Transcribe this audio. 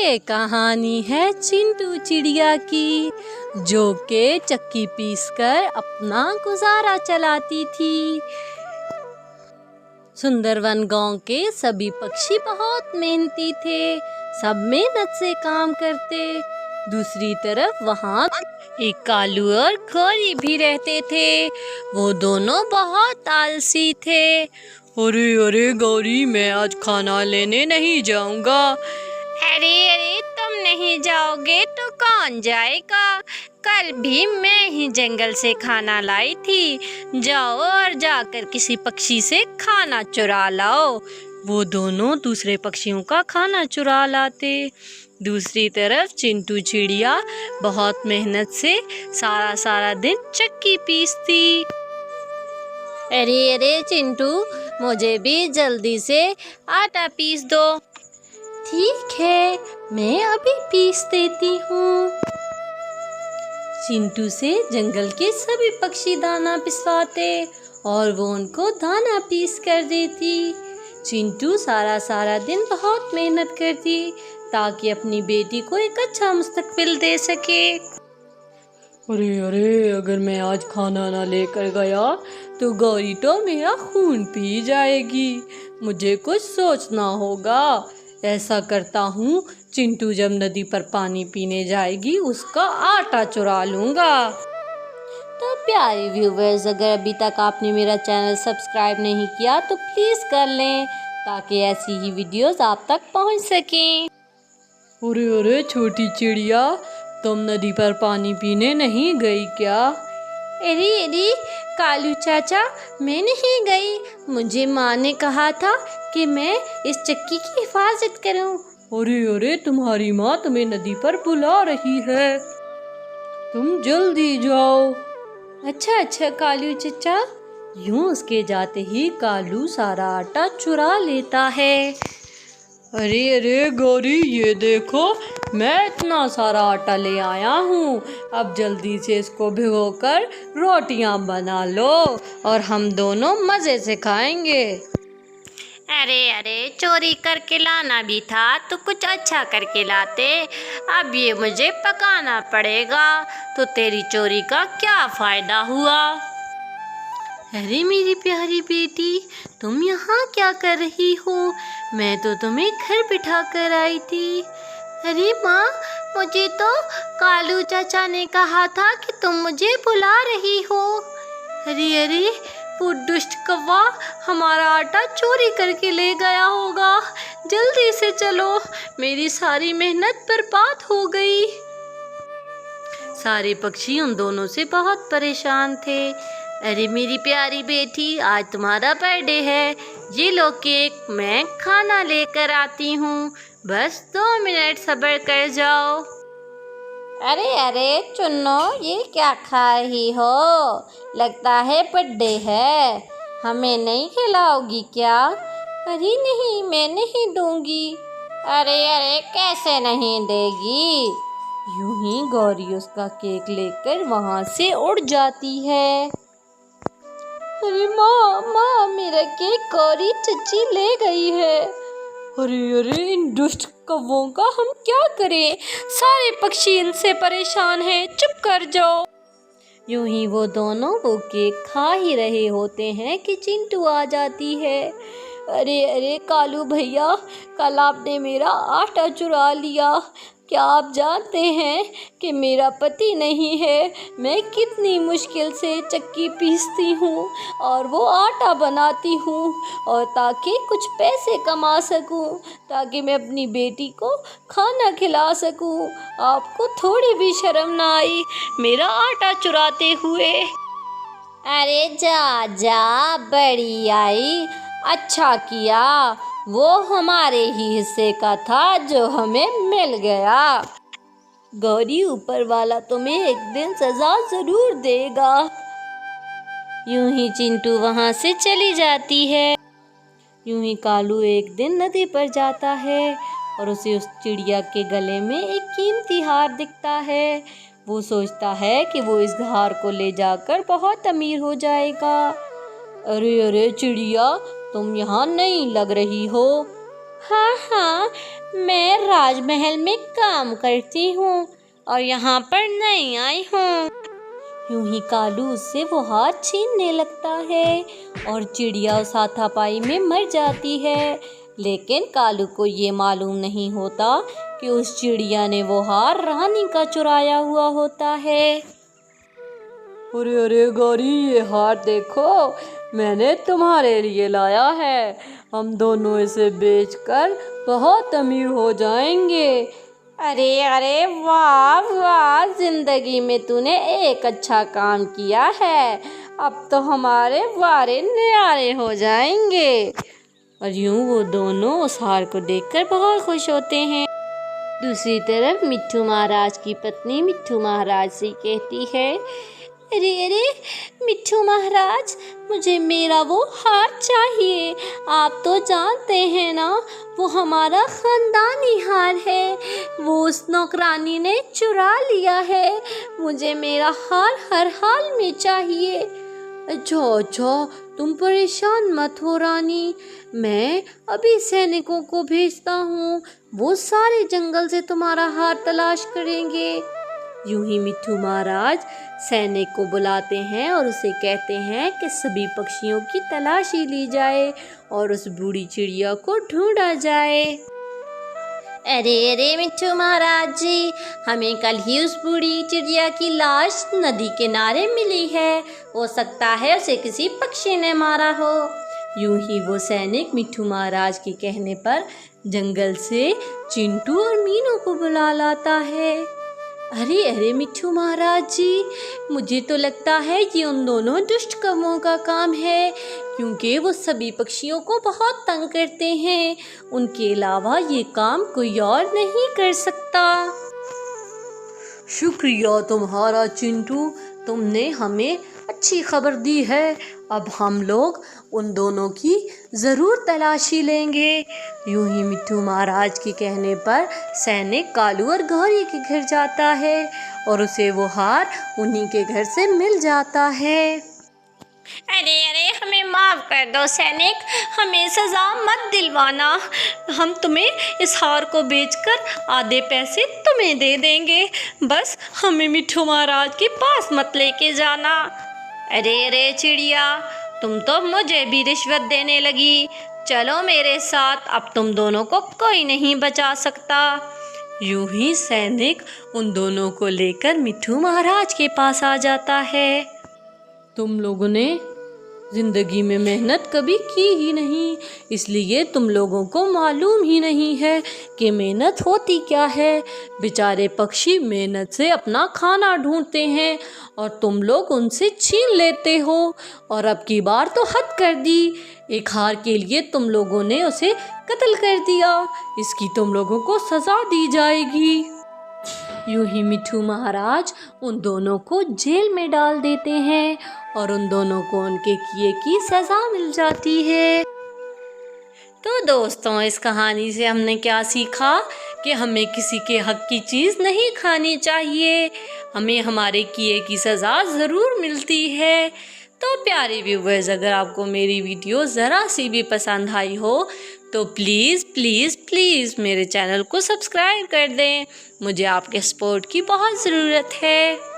ये कहानी है चिंटू चिड़िया की, जो के चक्की पीसकर अपना गुजारा चलाती थी। सुंदरवन गांव के सभी पक्षी बहुत मेहनती थे, सब मेहनत से काम करते। दूसरी तरफ वहाँ एक कालू और गौरी भी रहते थे। वो दोनों बहुत आलसी थे। अरे अरे गौरी, मैं आज खाना लेने नहीं जाऊंगा। अरे अरे, तुम नहीं जाओगे तो कौन जाएगा? कल भी मैं ही जंगल से खाना लाई थी। जाओ और जाकर किसी पक्षी से खाना चुरा लाओ। वो दोनों दूसरे पक्षियों का खाना चुरा लाते। दूसरी तरफ चिंटू चिड़िया बहुत मेहनत से सारा दिन चक्की पीसती। अरे अरे चिंटू, मुझे भी जल्दी से आटा पीस दो। ठीक है, मैं अभी पीस देती हूँ। चिंटू से जंगल के सभी पक्षी दाना पिसवाते और वो उनको दाना पीस कर देती। चिंटू सारा दिन बहुत मेहनत करती ताकि अपनी बेटी को एक अच्छा मुस्तकबिल दे सके। अरे अरे, अगर मैं आज खाना ना लेकर गया तो गौरी तो मेरा खून पी जाएगी। मुझे कुछ सोचना होगा। ऐसा करता हूँ, चिंटू जब नदी पर पानी पीने जाएगी उसका आटा चुरा लूँगा। तो प्यारे व्यूवर्स, अगर अभी तक आपने मेरा चैनल सब्सक्राइब नहीं किया तो प्लीज़ कर लें ताकि ऐसी ही वीडियोस आप तक पहुँच सकें। अरे अरे छोटी चिड़िया, तुम नदी पर पानी पीने नहीं गई क्या? अरे अरे कालू चाचा, मैं नहीं गई। मुझे माँ ने कहा था कि मैं इस चक्की की हिफाजत करूं। अरे अरे, तुम्हारी माँ तुम्हें नदी पर बुला रही है, तुम जल्दी जाओ। अच्छा कालू चाचा। यूं उसके जाते ही कालू सारा आटा चुरा लेता है। अरे अरे गौरी, ये देखो, मैं इतना सारा आटा ले आया हूँ। अब जल्दी से इसको भिगोकर रोटियाँ बना लो और हम दोनों मज़े से खाएंगे। अरे अरे, चोरी करके लाना भी था तो कुछ अच्छा करके लाते। अब ये मुझे पकाना पड़ेगा, तो तेरी चोरी का क्या फ़ायदा हुआ? अरे मेरी प्यारी बेटी, तुम यहाँ क्या कर रही हो? मैं तो तुम्हें घर बिठा कर आई थी। अरे माँ, मुझे तो कालू चाचा ने कहा था कि तुम मुझे बुला रही हो। अरे अरे, वो दुष्ट कौवा हमारा आटा चोरी करके ले गया होगा। जल्दी से चलो, मेरी सारी मेहनत बर्बाद हो गई। सारे पक्षी उन दोनों से बहुत परेशान थे। अरे मेरी प्यारी बेटी, आज तुम्हारा बर्थडे है, ये लो केक, मैं खाना लेकर आती हूँ। बस 2 मिनट सब्र कर जाओ। अरे अरे चुन्नो, ये क्या खा रही हो? लगता है बर्थडे है, हमें नहीं खिलाओगी क्या? अरे नहीं, मैं नहीं दूंगी। अरे अरे, कैसे नहीं देगी? यूं ही गौरी उसका केक लेकर वहाँ से उड़ जाती है। अरे माँ, मेरा केक गौरी चची ले गई है। अरे अरे, इन दुष्ट कौवों का हम क्या करें? सारे पक्षी इनसे परेशान हैं, चुप कर जाओ। यूं ही वो दोनों वो केक खा ही रहे होते हैं कि चिंटू आ जाती है। अरे अरे कालू भैया, कल आपने मेरा आटा चुरा लिया। क्या आप जानते हैं कि मेरा पति नहीं है? मैं कितनी मुश्किल से चक्की पीसती हूँ और वो आटा बनाती हूँ, और ताकि कुछ पैसे कमा सकूँ, ताकि मैं अपनी बेटी को खाना खिला सकूँ। आपको थोड़ी भी शर्म ना आई मेरा आटा चुराते हुए? अरे जा जा, बड़ी आई, अच्छा किया, वो हमारे ही हिस्से का था जो हमें मिल गया। गौरी, ऊपर वाला तुम्हें एक दिन सजा जरूर देगा। यूं ही चिंटू वहाँ से चली जाती है। यूं ही कालू एक दिन नदी पर जाता है और उसे उस चिड़िया के गले में एक कीमती हार दिखता है। वो सोचता है कि वो इस हार को ले जाकर बहुत अमीर हो जाएगा। अरे अरे चिड़िया, तुम यहाँ नहीं लग रही हो। हाँ, मैं राजमहल में काम करती हूँ और यहाँ पर नई आई हूँ। यूं ही कालू उससे वो हार छीनने लगता है और चिड़िया उस हाथापाई में मर जाती है। लेकिन कालू को ये मालूम नहीं होता कि उस चिड़िया ने वो हार रानी का चुराया हुआ होता है। अरे अरे गौरी, ये हार देखो, मैंने तुम्हारे लिए लाया है। हम दोनों इसे बेचकर बहुत अमीर हो जाएंगे। अरे अरे वाह वाह, जिंदगी में तूने एक अच्छा काम किया है। अब तो हमारे वारे न्यारे हो जाएंगे। और यूं वो दोनों उस हार को देखकर बहुत खुश होते हैं। दूसरी तरफ मिट्ठू महाराज की पत्नी मिट्ठू महाराज से कहती है, अरे अरे मिट्ठू महाराज, मुझे मेरा वो हार चाहिए। आप तो जानते हैं ना, वो हमारा खानदानी हार है। वो उस नौकरानी ने चुरा लिया है। मुझे मेरा हार हर हाल में चाहिए। अच्छा, तुम परेशान मत हो रानी, मैं अभी सैनिकों को भेजता हूँ। वो सारे जंगल से तुम्हारा हार तलाश करेंगे। यूं ही मिट्ठू महाराज सैनिक को बुलाते हैं और उसे कहते हैं कि सभी पक्षियों की तलाशी ली जाए और उस बूढ़ी चिड़िया को ढूंढा जाए। अरे अरे मिट्ठू महाराज जी, हमें कल ही उस बूढ़ी चिड़िया की लाश नदी किनारे मिली है। हो सकता है उसे किसी पक्षी ने मारा हो। यूं ही वो सैनिक मिट्ठू महाराज के कहने पर जंगल से चिंटू और मीनू को बुला लाता है। अरे अरे मिट्ठू महाराज जी, मुझे तो लगता है ये उन दोनों दुष्ट कौवों का काम है, क्योंकि वो सभी पक्षियों को बहुत तंग करते हैं। उनके अलावा ये काम कोई और नहीं कर सकता। शुक्रिया तुम्हारा चिंटू, तुमने हमें अच्छी खबर दी है। अब हम लोग उन दोनों की ज़रूर तलाशी लेंगे। यूं ही मिट्ठू महाराज के कहने पर सैनिक कालू और गौरी के घर जाता है और उसे वो हार उन्हीं के घर से मिल जाता है। अरे अरे हमें माफ़ कर दो सैनिक, हमें सज़ा मत दिलवाना। हम तुम्हें इस हार को बेचकर आधे पैसे तुम्हें दे देंगे। बस हमें मिट्ठू महाराज के पास मत लेके जाना। अरे अरे चिड़िया, तुम तो मुझे भी रिश्वत देने लगी। चलो मेरे साथ, अब तुम दोनों को कोई नहीं बचा सकता। यूं ही सैनिक उन दोनों को लेकर मिट्ठू महाराज के पास आ जाता है। तुम लोगों ने जिंदगी में मेहनत कभी की ही नहीं, इसलिए तुम लोगों को मालूम ही नहीं है कि मेहनत होती क्या है। बेचारे पक्षी मेहनत से अपना खाना ढूंढते हैं और तुम लोग उनसे छीन लेते हो। और अब की बार तो हद कर दी, एक हार के लिए तुम लोगों ने उसे कत्ल कर दिया। इसकी तुम लोगों को सजा दी जाएगी। यूं ही मिट्ठू महाराज उन दोनों को जेल में डाल देते हैं और उन दोनों को उनके किए की सजा मिल जाती है। तो दोस्तों, इस कहानी से हमने क्या सीखा कि हमें किसी के हक की चीज़ नहीं खानी चाहिए। हमें हमारे किए की सज़ा ज़रूर मिलती है। तो प्यारे व्यूवर्स, अगर आपको मेरी वीडियो ज़रा सी भी पसंद आई हो तो प्लीज़ प्लीज़ प्लीज़ मेरे चैनल को सब्सक्राइब कर दें। मुझे आपके सपोर्ट की बहुत ज़रूरत है।